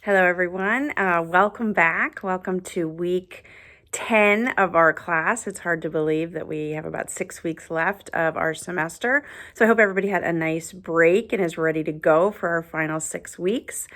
Hello, everyone. Welcome back. Welcome to week 10 of our class. It's hard to believe that we have about 6 weeks left of our semester. So I hope everybody had a nice break and is ready to go for our final 6 weeks.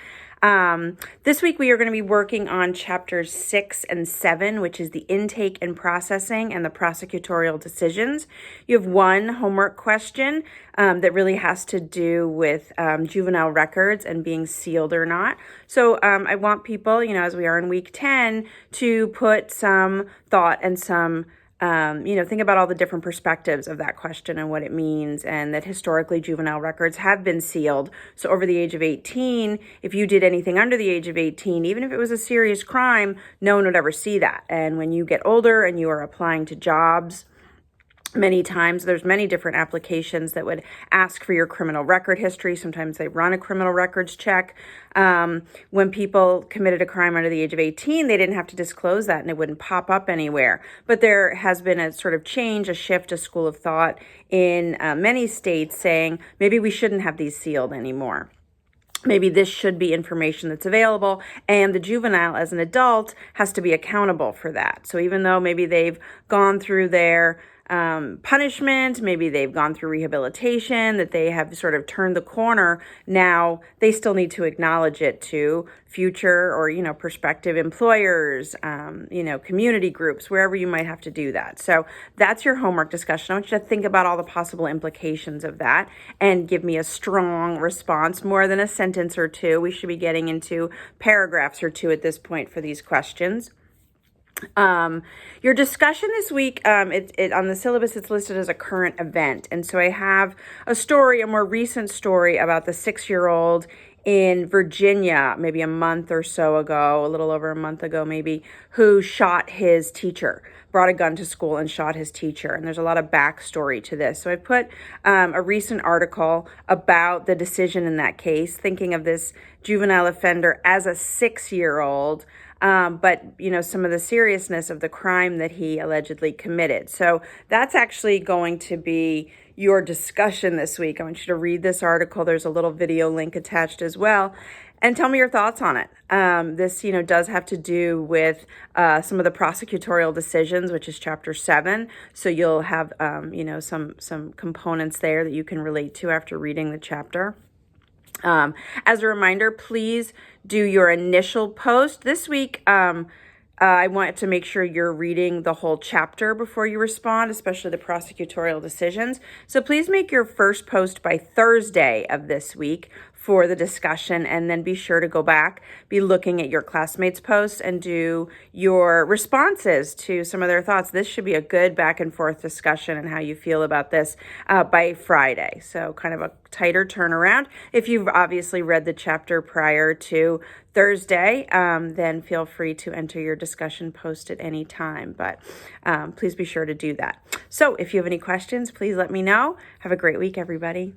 This week we are going to be working on chapters 6 and 7, which is the intake and processing and the prosecutorial decisions. You have one homework question that really has to do with juvenile records and being sealed or not. So I want people, as we are in week 10, to put some thought and some think about all the different perspectives of that question and what it means, and that historically juvenile records have been sealed. So over the age of 18, if you did anything under the age of 18, even if it was a serious crime, no one would ever see that. And when you get older and you are applying to jobs, many times there's many different applications that would ask for your criminal record history. Sometimes they run a criminal records check. When people committed a crime under the age of 18, they didn't have to disclose that and it wouldn't pop up anywhere. But there has been a sort of change, a shift, a school of thought in many states saying maybe we shouldn't have these sealed anymore. Maybe this should be information that's available, and the juvenile as an adult has to be accountable for that. So even though maybe they've gone through their punishment, maybe they've gone through rehabilitation, that they have sort of turned the corner, now they still need to acknowledge it to future or, prospective employers, community groups, wherever you might have to do that. So that's your homework discussion. I want you to think about all the possible implications of that and give me a strong response, more than a sentence or two. We should be getting into paragraphs or two at this point for these questions. Your discussion this week, on the syllabus, it's listed as a current event. And so I have a more recent story about the 6-year-old in Virginia, maybe a month or so ago, a little over a month ago maybe, who shot his teacher, brought a gun to school and shot his teacher. And there's a lot of backstory to this. So I put a recent article about the decision in that case, thinking of this juvenile offender as a 6-year-old, but some of the seriousness of the crime that he allegedly committed. So that's actually going to be your discussion this week. I want you to read this article. There's a little video link attached as well, and tell me your thoughts on it. This, does have to do with some of the prosecutorial decisions, which is chapter 7. So you'll have, some components there that you can relate to after reading the chapter. As a reminder, please do your initial post. This week, I want to make sure you're reading the whole chapter before you respond, especially the prosecutorial decisions. So please make your first post by Thursday of this week for the discussion, and then be sure to go back, be looking at your classmates' posts and do your responses to some of their thoughts. This should be a good back and forth discussion and how you feel about this by Friday. So kind of a tighter turnaround. If you've obviously read the chapter prior to Thursday, then feel free to enter your discussion post at any time, but please be sure to do that. So if you have any questions, please let me know. Have a great week, everybody.